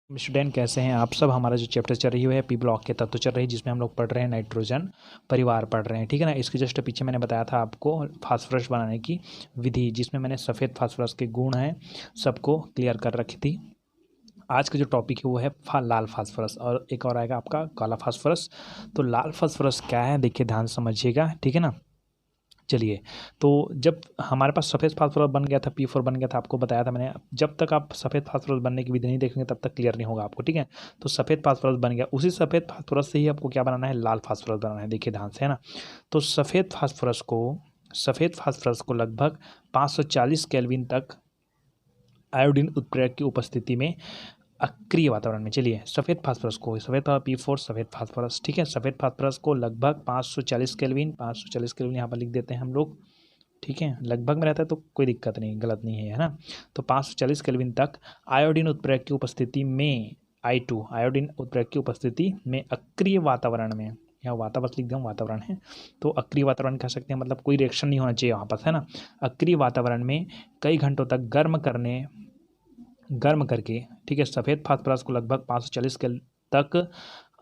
Student कैसे हैं आप सब। हमारा जो चैप्टर चल रही है पी ब्लॉक के तत्व चल रही है, जिसमें हम लोग पढ़ रहे हैं नाइट्रोजन परिवार पढ़ रहे हैं, ठीक है ना। इसके जस्ट पीछे मैंने बताया था आपको फास्फोरस बनाने की विधि, जिसमें मैंने सफ़ेद फास्फोरस के गुण हैं सबको क्लियर कर रखी थी। आज का जो टॉपिक है वो है लाल फास्फोरस, और एक और आएगा आपका काला फास्फोरस। तो लाल फास्फोरस क्या है, देखिए ध्यान समझिएगा, ठीक है ना। चलिए, तो जब हमारे पास सफ़ेद फास्फोरस बन गया था, P4 बन गया था, आपको बताया था मैंने, जब तक आप सफ़ेद फास्फोरस बनने की विधि नहीं देखेंगे तब तक क्लियर नहीं होगा आपको, ठीक है। तो सफ़ेद फास्फोरस बन गया, उसी सफ़ेद फास्फोरस से ही आपको क्या बनाना है, लाल फास्फोरस बनाना है। देखिए ध्यान से, है ना। तो सफ़ेद फास्फोरस को लगभग 540 केल्विन तक आयोडीन उत्प्रेरक की उपस्थिति में अक्रिय वातावरण में, चलिए सफ़ेद P4 सफ़ेद फास्फोरस, ठीक है। सफ़ेद फास्फोरस को लगभग 540 केल्विन यहाँ पर लिख देते हैं हम लोग, ठीक है। लगभग में रहता है तो कोई दिक्कत नहीं, गलत नहीं है ना। तो 540 केल्विन तक आयोडीन उत्प्रेरक की उपस्थिति में I2 आयोडीन उत्प्रेरक की उपस्थिति में अक्रिय वातावरण में, यहाँ वातावरण लिख दिया, वातावरण है तो अक्रिय वातावरण कह सकते हैं, मतलब कोई रिएक्शन नहीं होना चाहिए वहाँ पर, है ना। अक्रिय वातावरण में कई घंटों तक गर्म करके, ठीक है, सफ़ेद फास्फोरस को लगभग 540 के तक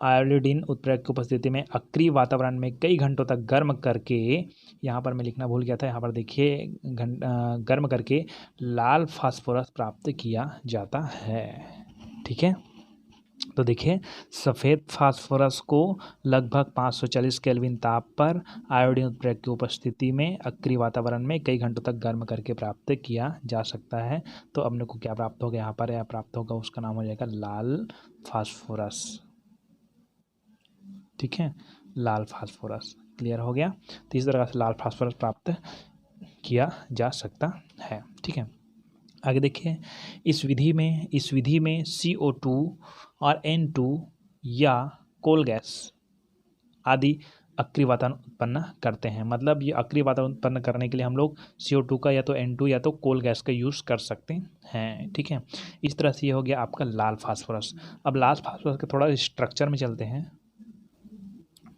आयोडीन उत्प्रेरक की उपस्थिति में अक्रिय वातावरण में कई घंटों तक गर्म करके, यहाँ पर मैं लिखना भूल गया था, यहाँ पर देखिए गर्म करके लाल फास्फोरस प्राप्त किया जाता है, ठीक है। तो देखिए सफ़ेद फास्फोरस को लगभग 540 केल्विन ताप पर आयोडीन उत्प्रेरक की उपस्थिति में अक्रिय वातावरण में कई घंटों तक गर्म करके प्राप्त किया जा सकता है। तो अपने को क्या प्राप्त होगा यहाँ पर, या प्राप्त होगा, उसका नाम हो जाएगा लाल फास्फोरस, ठीक है, लाल फास्फोरस। क्लियर हो गया। तो इस तरह से लाल फास्फोरस प्राप्त किया जा सकता है, ठीक है। आगे देखिए, इस विधि में CO2 और N2 या कोल गैस आदि अक्रिय वातावरण उत्पन्न करते हैं। मतलब ये अक्रिय वातावरण उत्पन्न करने के लिए हम लोग CO2 का या तो N2 या तो कोल गैस का यूज़ कर सकते हैं, ठीक है। इस तरह से ये हो गया आपका लाल फास्फोरस। अब लाल फास्फोरस के थोड़ा स्ट्रक्चर में चलते हैं,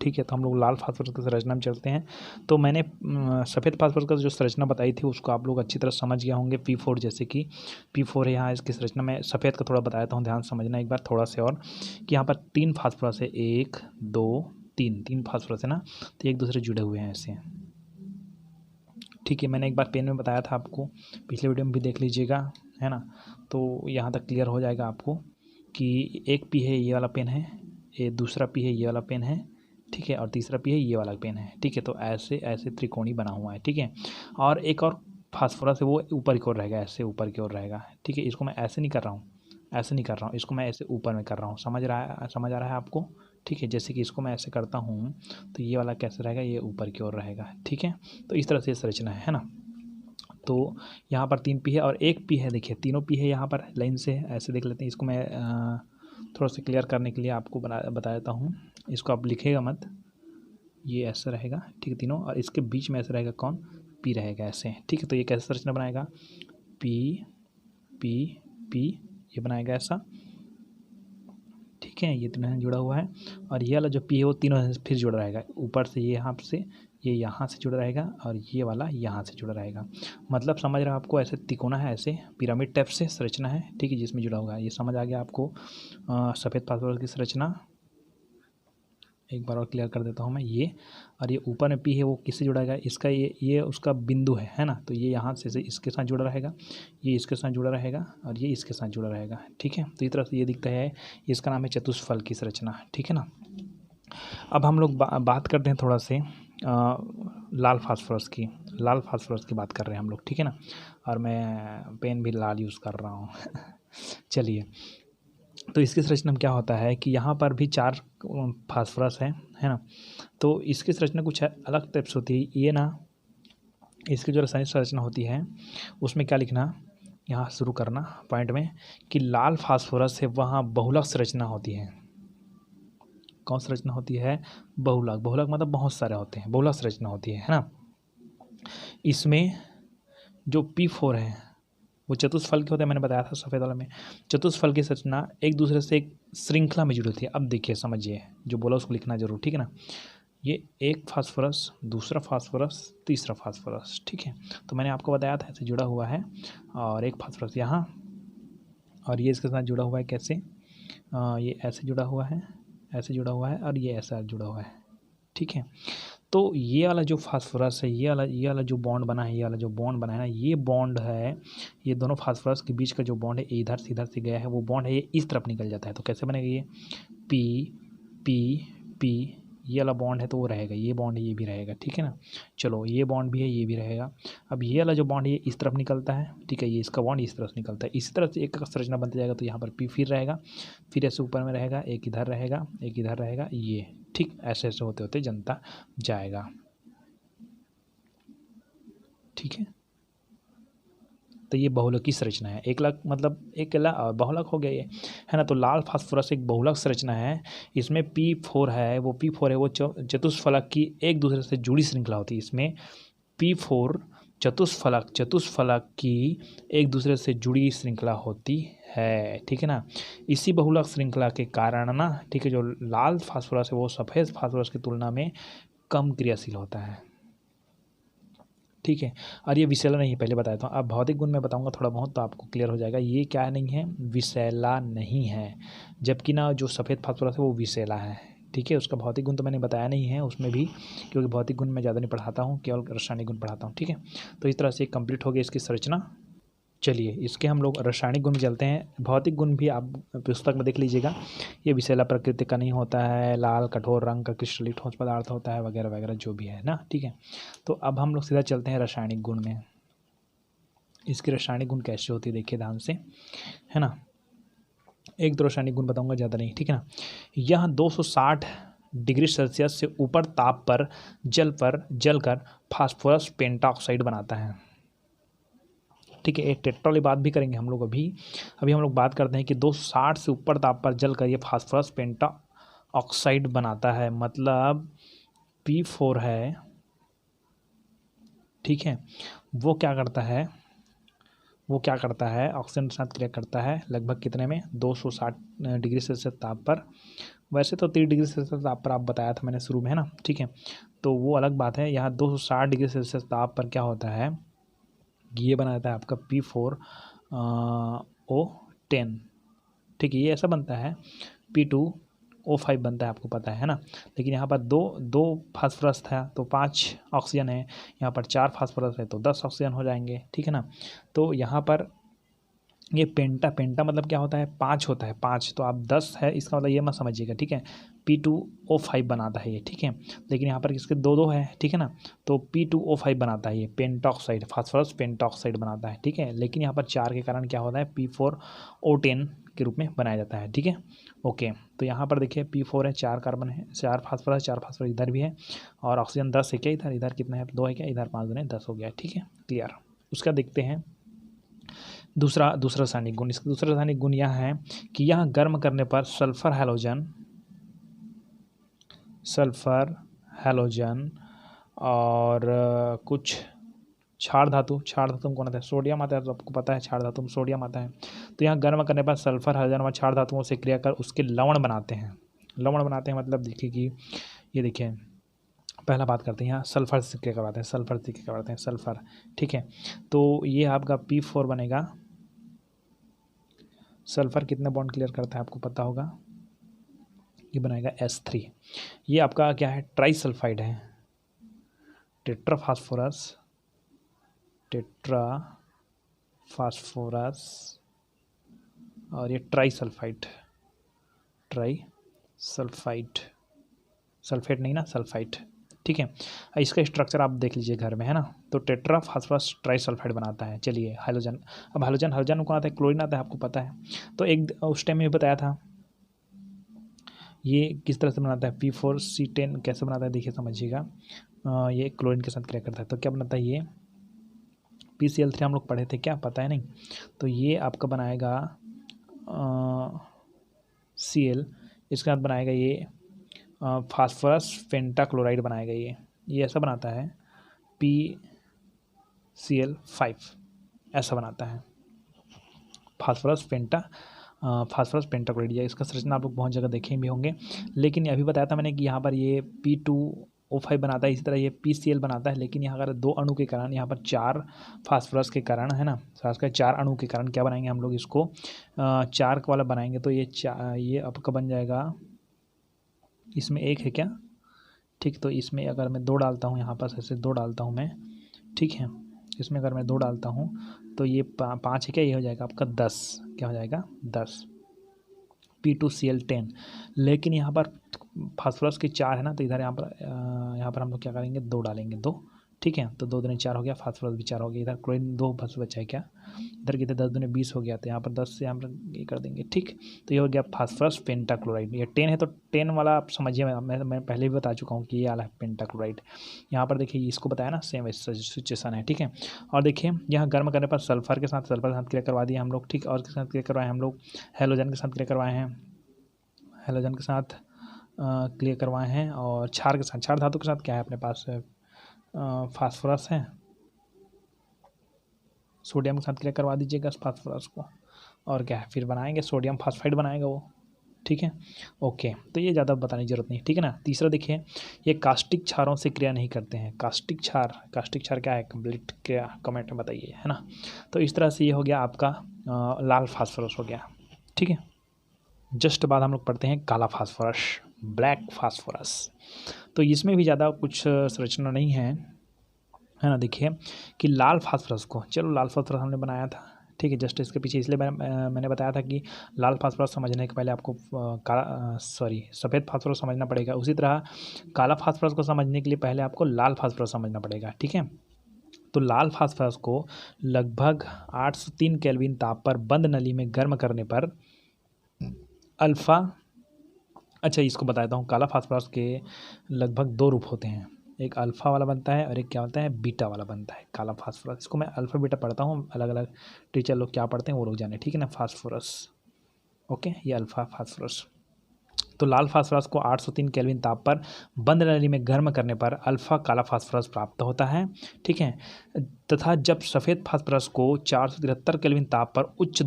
ठीक है। तो हम लोग लाल फास्फोरस की संरचना में चलते हैं। तो मैंने सफ़ेद फास्फोरस का जो संरचना बताई थी उसको आप लोग अच्छी तरह समझ गए होंगे। P4 जैसे कि P4 है, यहाँ इसकी संरचना में सफ़ेद का थोड़ा बताया था, ध्यान समझना एक बार थोड़ा से, और कि यहाँ पर 3 फास्फोरस है, 1 2 3 फास्फोरस है ना। तो एक दूसरे जुड़े हुए हैं ऐसे, ठीक है। मैंने एक बार पेन में बताया था आपको, पिछले वीडियो में भी देख लीजिएगा, है ना। तो यहाँ तक क्लियर हो जाएगा आपको कि एक P है ये वाला पेन है, ये दूसरा P है ये वाला पेन है, ठीक है, और तीसरा P है ये वाला पेन है, ठीक है। तो ऐसे ऐसे त्रिकोणी बना हुआ है, ठीक है। और एक और फास्फोरस है वो ऊपर की ओर रहेगा, ऐसे ऊपर की ओर रहेगा, ठीक है। इसको मैं ऐसे नहीं कर रहा हूँ, इसको मैं ऐसे ऊपर में कर रहा हूँ, समझ आ रहा है आपको, ठीक है। जैसे कि इसको मैं ऐसे करता हूँ तो ये वाला कैसे रहेगा, ये ऊपर की ओर रहेगा, ठीक है। तो इस तरह से संरचना है ना। तो यहाँ पर 3 P है और 1 P है, देखिए तीनों P है यहाँ पर लाइन से, ऐसे देख लेते हैं। इसको मैं थोड़ा सा क्लियर करने के लिए आपको बता देता हूँ। इसको आप लिखेगा मत, ये ऐसा रहेगा, ठीक है, तीनों, और इसके बीच में ऐसा रहेगा कौन, P रहेगा ऐसे, ठीक है। तो ये कैसे संरचना बनाएगा, P P P, ये बनाएगा ऐसा, ठीक है। ये तीनों जुड़ा हुआ है, और ये वाला जो P है वो तीनों फिर जुड़ा रहेगा, ऊपर से ये यहाँ से, ये यहाँ से जुड़ा रहेगा, और ये वाला यहाँ से जुड़ा रहेगा। मतलब समझ रहा है आपको, ऐसे तिकोना है, ऐसे पिरामिड टाइप से संरचना है, ठीक है, जिसमें जुड़ा हुआ है। ये समझ आ गया आपको सफ़ेद फास्फोरस की संरचना। एक बार और क्लियर कर देता हूँ मैं ये, और ये ऊपर में P है वो किससे जुड़ा रहेगा, इसका ये उसका बिंदु है ना। तो ये यहाँ से इसके साथ जुड़ा रहेगा, ये इसके साथ जुड़ा रहेगा, और ये इसके साथ जुड़ा रहेगा, ठीक है। तो इस तरह से ये दिखता है, इसका नाम है चतुष्फल की संरचना, ठीक है ना। अब हम लोग बात करते हैं थोड़ा से लाल फास्फोरस की बात कर रहे हैं हम लोग, ठीक है ना। और मैं पेन भी लाल यूज़ कर रहा हूँ चलिए, तो इसकी संरचना में क्या होता है कि यहाँ पर भी 4 फास्फोरस है ना। तो इसकी संरचना कुछ अलग टाइप से होती है, ये ना, इसकी जो रासायनिक संरचना होती है उसमें क्या लिखना, यहाँ शुरू करना पॉइंट में, कि लाल फास्फोरस है वहाँ बहुलक संरचना होती है। कौन संरचना होती है, बहुलक मतलब बहुत सारे होते हैं, बहुलक संरचना होती है ना। इसमें जो P4 है वो चतुष्फल के होते हैं, मैंने बताया था सफ़ेद वाला में। चतुष्फल की संरचना एक दूसरे से एक श्रृंखला में जुड़ी होती है। अब देखिए समझिए, जो बोला उसको लिखना जरूर, ठीक है ना। ये एक फास्फोरस, दूसरा फास्फोरस, तीसरा फास्फोरस, ठीक है। तो मैंने आपको बताया था ऐसे जुड़ा हुआ है, और एक फास्फोरस यहाँ, और ये इसके साथ जुड़ा हुआ है कैसे, ये ऐसे जुड़ा हुआ है, ऐसे जुड़ा हुआ है और ये ऐसा जुड़ा हुआ है, ठीक है। तो ये वाला जो फास्फोरस है, ये वाला जो बॉन्ड बना है, ये वाला जो बॉन्ड बना है ना, ये बॉन्ड है, ये दोनों फास्फोरस के बीच का जो बॉन्ड है, इधर से गया है, वो बॉन्ड है ये इस तरफ निकल जाता है। तो कैसे बनेगा ये पी पी पी, ये वाला बॉन्ड है तो वो रहेगा, ये बॉन्ड ये भी रहेगा, ठीक है ना। चलो ये बॉन्ड भी है, ये भी रहेगा। अब ये वाला जो बॉन्ड है ये इस तरफ निकलता है, ठीक है, ये इसका बॉन्ड इस तरफ निकलता है, इसी तरह से एक संरचना बनता जाएगा। तो यहाँ पर पी फिर रहेगा, फिर ऐसे ऊपर में रहेगा, एक इधर रहेगा, एक इधर रहेगा, ये ठीक ऐसे ऐसे होते होते जनता जाएगा, ठीक है। तो ये बहुलक की संरचना है। एक लाख मतलब एक बहुलक हो गया ये, है ना। तो लाल फास्फोरस एक बहुलक संरचना है। इसमें P4 है, वो P4 है वो चतुष्फलक की एक दूसरे से जुड़ी श्रृंखला होती है। इसमें P4 चतुष्फलक की एक दूसरे से जुड़ी श्रृंखला होती है, ठीक है ना। इसी बहुलक श्रृंखला के कारण ना, ठीक है, जो लाल फास्फोरस है वो सफ़ेद फास्फोरस की तुलना में कम क्रियाशील होता है, ठीक है। और ये विषैला नहीं है, पहले बताया था। अब भौतिक गुण में बताऊंगा थोड़ा बहुत तो आपको क्लियर हो जाएगा। ये क्या नहीं है, विषैला नहीं है, जबकि ना जो सफ़ेद फास्फोरस है वो विषैला है, ठीक है। उसका भौतिक गुण तो मैंने बताया नहीं है उसमें भी, क्योंकि भौतिक गुण मैं ज़्यादा नहीं पढ़ाता हूँ, केवल रासायनिक गुण पढ़ाता हूँ, ठीक है। तो इस तरह से कंप्लीट हो गई इसकी संरचना। चलिए इसके हम लोग रासायनिक गुण में चलते हैं। भौतिक गुण भी आप पुस्तक में देख लीजिएगा। ये विषैला प्रकृति का नहीं होता है, लाल कठोर रंग का क्रिस्टलीय ठोस पदार्थ होता है, वगैरह वगैरह जो भी है ना, ठीक है। तो अब हम लोग सीधा चलते हैं रासायनिक गुण में। इसकी रासायनिक गुण कैसे होती है देखिए ध्यान से, है ना। एक दो रासायनिक गुण बताऊंगा, ज़्यादा नहीं, ठीक है ना। यह 260 डिग्री सेल्सियस से ऊपर ताप पर जलकर फास्फोरस पेंटाऑक्साइड बनाता है, ठीक है। एक टेट्रा वाली बात भी करेंगे हम लोग। अभी हम लोग बात करते हैं कि 260 से ऊपर ताप पर जलकर ये फास्फोरस पेंटा ऑक्साइड बनाता है। मतलब P4 है, ठीक है, वो क्या करता है, ऑक्सीजन के साथ क्रिया करता है लगभग कितने में, 260 डिग्री सेल्सियस ताप पर। वैसे तो 30 डिग्री सेल्सियस ताप पर आप बताया था मैंने शुरू में, है ना, ठीक है। तो वो अलग बात है। यहाँ 260 डिग्री सेल्सियस ताप पर क्या होता है, ये बनाता है आपका P4O10, ठीक है। ये ऐसा बनता है, P2O5 बनता है, आपको पता है ना। लेकिन यहाँ पर दो फास्फोरस था तो 5 ऑक्सीजन है, यहाँ पर 4 फास्फोरस है तो 10 ऑक्सीजन हो जाएंगे, ठीक है ना। तो यहाँ पर ये पेंटा मतलब क्या होता है, 5 होता है, 5 तो आप 10 है, इसका मतलब ये मत समझिएगा, ठीक है। P2O5 बनाता है ये, ठीक है। लेकिन यहाँ पर किसके दो है, ठीक है ना। तो P2O5 बनाता है ये पेंटॉक्साइड, फास्फोरस पेंटॉक्साइड बनाता है, ठीक है। लेकिन यहाँ पर 4 के कारण क्या होता है, P4O10 के रूप में बनाया जाता है, ठीक है। ओके, तो यहाँ पर देखिए P4 है, 4 कार्बन है, 4 फास्फोरस इधर भी है, और ऑक्सीजन 10 है क्या, इधर कितना है, 2 है क्या, इधर 5 दूनी 10 हो गया, ठीक है, क्लियर। उसका देखते हैं दूसरा रासायनिक गुण। इसका दूसरा रासायनिक गुण यह है कि यह गर्म करने पर सल्फर हैलोजन और कुछ क्षार धातु में कौन आता है, सोडियम आता है, तो आपको पता है क्षार धातु में सोडियम आता है। तो यहाँ गर्म करने पर सल्फर हैलोजन और क्षार धातुओं से क्रिया कर उसके लवण बनाते हैं। मतलब देखिए कि ये देखिए, पहला बात करते हैं यहाँ सल्फर से क्रिया करवाते हैं, सल्फर, ठीक है। तो ये आपका P4 बनेगा। सल्फर कितने बॉन्ड क्लियर करता है आपको पता होगा, ये बनाएगा S3। ये आपका क्या है, ट्राई सल्फाइड है, टेट्रा फास्फोरस और ये ट्राई सल्फाइड, सल्फेट नहीं ना, सल्फाइड, ठीक है। इसका स्ट्रक्चर आप देख लीजिए घर में, है ना। तो टेट्रा फास्फोरस ट्राई सल्फाइड बनाता है। चलिए हाइड्रोजन, अब हाइड्रोजन कौन आता है, क्लोरीन आता है, आपको पता है। तो एक उस टाइम में बताया था ये किस तरह से बनाता है, P4C10 कैसे बनाता है देखिए समझिएगा। ये क्लोरीन के साथ क्रिया करता है तो क्या बनाता है ये PCl3 हम लोग पढ़े थे, क्या पता है नहीं। तो ये आपका बनाएगा Cl, इसके बाद बनाएगा ये फास्फोरस पेंटाक्लोराइड बनाएगा, ये ऐसा बनाता है PCl5, ऐसा बनाता है फास्फोरस पेंटाक्लोराइड। इसका संरचना आप लोग बहुत जगह देखे भी होंगे। लेकिन अभी बताया था मैंने कि यहाँ पर ये O5 बनाता है, इसी तरह ये PCl बनाता है। लेकिन यहाँ अगर 2 अणु के कारण, यहाँ पर 4 फास्फोरस के कारण, है ना, फास्फोरस के 4 अणु के कारण क्या बनाएंगे हम लोग इसको 4 वाला बनाएंगे। तो ये आपका बन जाएगा, इसमें 1 है क्या, ठीक। तो इसमें अगर मैं 2 डालता हूँ, यहाँ पर ऐसे 2 डालता हूँ मैं, ठीक है, इसमें अगर मैं 2 डालता हूँ तो ये 5 है क्या, ये हो जाएगा आपका 10, क्या हो जाएगा 10 P2Cl10। लेकिन यहाँ पर फास्फोरस के 4 है ना, तो इधर यहाँ पर हम लोग क्या करेंगे, 2 डालेंगे, 2, ठीक है। तो 2 दूनी 4 हो गया, फास्फोरस भी 4 हो गया। इधर क्लोरीन 2 बचा है क्या, इधर कितने 10 दूनी 20 हो गया, तो यहाँ पर 10 से हम ये कर देंगे, ठीक। तो ये हो गया फास्फोरस पेंटाक्लोराइड। ये 10 है तो 10 वाला आप समझिए, मैं पहले भी बता चुका हूँ कि ये वाला है पेंटाक्लोराइड। यहाँ पर देखिए इसको बताया ना, सेम सिचुएशन है, ठीक है। और देखिए यहाँ गर्म करने पर सल्फर के साथ क्रिया करवा दिए हम लोग, ठीक। और के साथ क्रिया करवाए हम लोग, हेलोजन के साथ क्रिया करवाए हैं, हेलोजन के साथ क्लियर करवाए हैं। और क्षार के साथ, क्षार धातु के साथ क्या है अपने पास, फास्फोरस है, सोडियम के साथ क्लियर करवा दीजिएगा फास्फोरस को। और क्या है, फिर बनाएंगे सोडियम फास्फाइड बनाएगा वो, ठीक है। ओके, तो ये ज़्यादा बताने की जरूरत नहीं, ठीक है ना। तीसरा देखिए, ये कास्टिक क्षारों से क्रिया नहीं करते हैं। कास्टिक क्षार क्या है, कंप्लीट क्रिया कमेंट में बताइए, है ना। तो इस तरह से ये हो गया आपका लाल फास्फोरस हो गया, ठीक है। जस्ट बाद हम लोग पढ़ते हैं काला फास्फोरस, ब्लैक फास्फोरस। तो इसमें भी ज़्यादा कुछ संरचना नहीं है ना। देखिए कि लाल फास्फोरस को, चलो लाल फास्फोरस हमने बनाया था, ठीक है। जस्ट इसके पीछे इसलिए मैंने बताया था कि लाल फास्फोरस समझने के पहले आपको सफ़ेद फास्फोरस समझना पड़ेगा। उसी तरह काला फास्फोरस को समझने के लिए पहले आपको लाल फास्फोरस समझना पड़ेगा, ठीक है। तो लाल फास्फोरस को लगभग 803 केल्विन ताप पर बंद नली में गर्म करने पर अल्फ़ा, अच्छा इसको बताता हूँ, काला फास्फोरस के लगभग 2 रूप होते हैं, एक अल्फ़ा वाला बनता है और एक क्या होता है, बीटा वाला बनता है काला फास्फोरस। इसको मैं अल्फ़ा बीटा पढ़ता हूँ, अलग अलग टीचर लोग क्या पढ़ते हैं वो लोग जाने, ठीक है ना। फास्फोरस, ओके, ये अल्फ़ा फास्फोरस। तो लाल फास्फोरस को 803 केल्विन ताप पर बंद नली में गर्म करने पर अल्फ़ा काला फास्फोरस प्राप्त होता है, ठीक है। तथा जब सफ़ेद फास्फोरस को 473 केल्विन ताप पर उच्च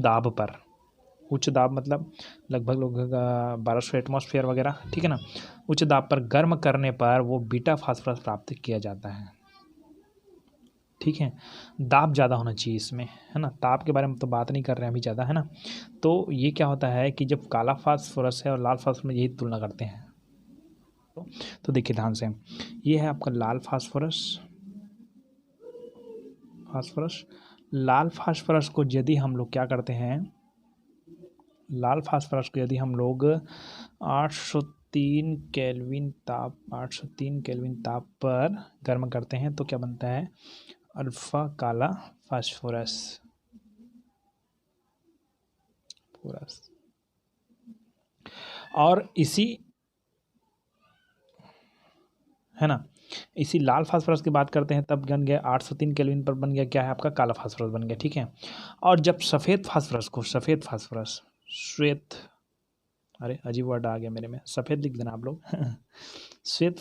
दाब मतलब लगभग 1200 एटमॉस्फेयर वगैरह, ठीक है ना, उच्च दाब पर गर्म करने पर वो बीटा फास्फोरस प्राप्त किया जाता है, ठीक है। दाब ज़्यादा होना चाहिए इसमें, है ना। ताप के बारे में तो बात नहीं कर रहे हैं अभी ज़्यादा, है ना। तो ये क्या होता है कि जब काला फास्फोरस है और लाल फास्फोरस में यही तुलना करते हैं, तो देखिए ध्यान से, ये है आपका लाल फास्फोरस। लाल फास्फोरस को यदि हम लोग क्या करते हैं, लाल फास्फोरस को यदि हम लोग 803 केल्विन ताप पर गर्म करते हैं तो क्या बनता है, अल्फ़ा काला फास्फोरस और इसी, है ना, इसी लाल फास्फोरस की बात करते हैं तब बन गया 803 केल्विन पर बन गया क्या है आपका, काला फास्फोरस बन गया, ठीक है। और जब श्वेत, अरे अजीब वर्ड आ गया मेरे में, सफ़ेद लिख देना आप लोग श्वेत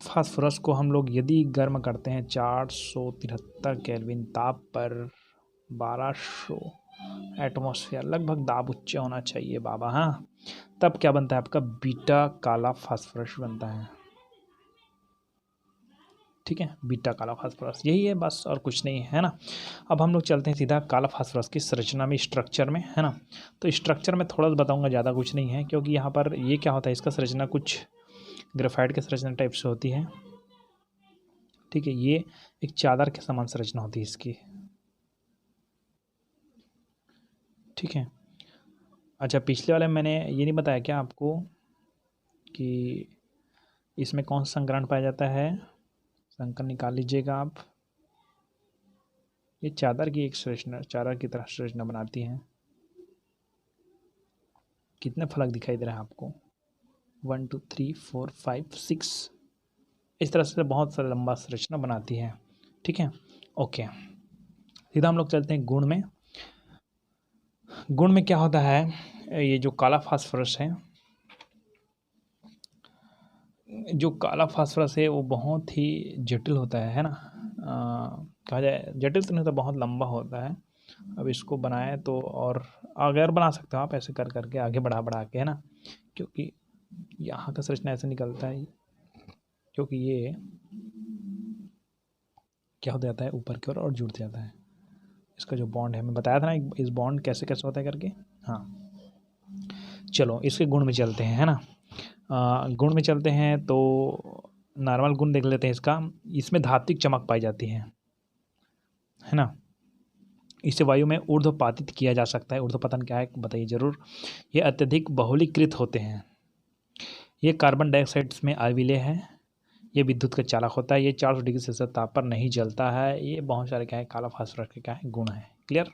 फास्फोरस को हम लोग यदि गर्म करते हैं 473 केल्विन ताप पर 1200 एटमॉस्फेयर, लगभग दाब उच्च होना चाहिए बाबा, हाँ, तब क्या बनता है आपका, बीटा काला फास्फोरस बनता है, ठीक है। बीटा काला फास्फोरस यही है बस, और कुछ नहीं है ना। अब हम लोग चलते हैं सीधा काला फास्फोरस की संरचना में, स्ट्रक्चर में, है ना। तो स्ट्रक्चर में थोड़ा बताऊंगा, ज़्यादा कुछ नहीं है, क्योंकि यहाँ पर ये क्या होता है, इसका संरचना कुछ ग्रेफाइट के संरचना टाइप से होती है, ठीक है। ये एक चादर के समान संरचना होती है इसकी, ठीक है। अच्छा पिछले वाले में मैंने ये नहीं बताया क्या आपको कि इसमें कौन सा संकरण पाया जाता है, संकर निकाल लीजिएगा आप। ये चादर की एक संरचना, चादर की तरह संरचना बनाती हैं। कितने फलक दिखाई दे रहा है आपको, 1 2 3 4 5 6, इस तरह से बहुत सारा लंबा संरचना बनाती है, ठीक है। ओके, सीधा हम लोग चलते हैं गुण में। गुण में क्या होता है, ये जो काला फास्फोरस है, वो बहुत ही जटिल होता है ना, कहा जाए जटिल तो नहीं होता, बहुत लंबा होता है। अब इसको बनाए तो और अगर बना सकते हो आप ऐसे कर करके आगे बढ़ा के, है ना, क्योंकि यहाँ का संरचना ऐसे निकलता है क्योंकि ये क्या हो जाता है ऊपर की ओर और जुड़ जाता है। इसका जो बॉन्ड है मैं बताया था ना इस बॉन्ड कैसे कैसे होता है करके। हाँ चलो इसके गुण में चलते हैं, है ना। गुण में चलते हैं तो नॉर्मल गुण देख लेते हैं इसका। इसमें धात्विक चमक पाई जाती है ना। इसे वायु में ऊर्ध्वपातित किया जा सकता है। ऊर्ध्वपतन क्या है बताइए ज़रूर। ये अत्यधिक बहुलीकृत होते हैं। ये कार्बन डाइऑक्साइड में अविलेय है। ये विद्युत का चालक होता है। ये 400 डिग्री सेल्सियस ताप पर नहीं जलता है। ये बहुत सारे क्या है काला फास्फोरस के क्या है गुण है। क्लियर।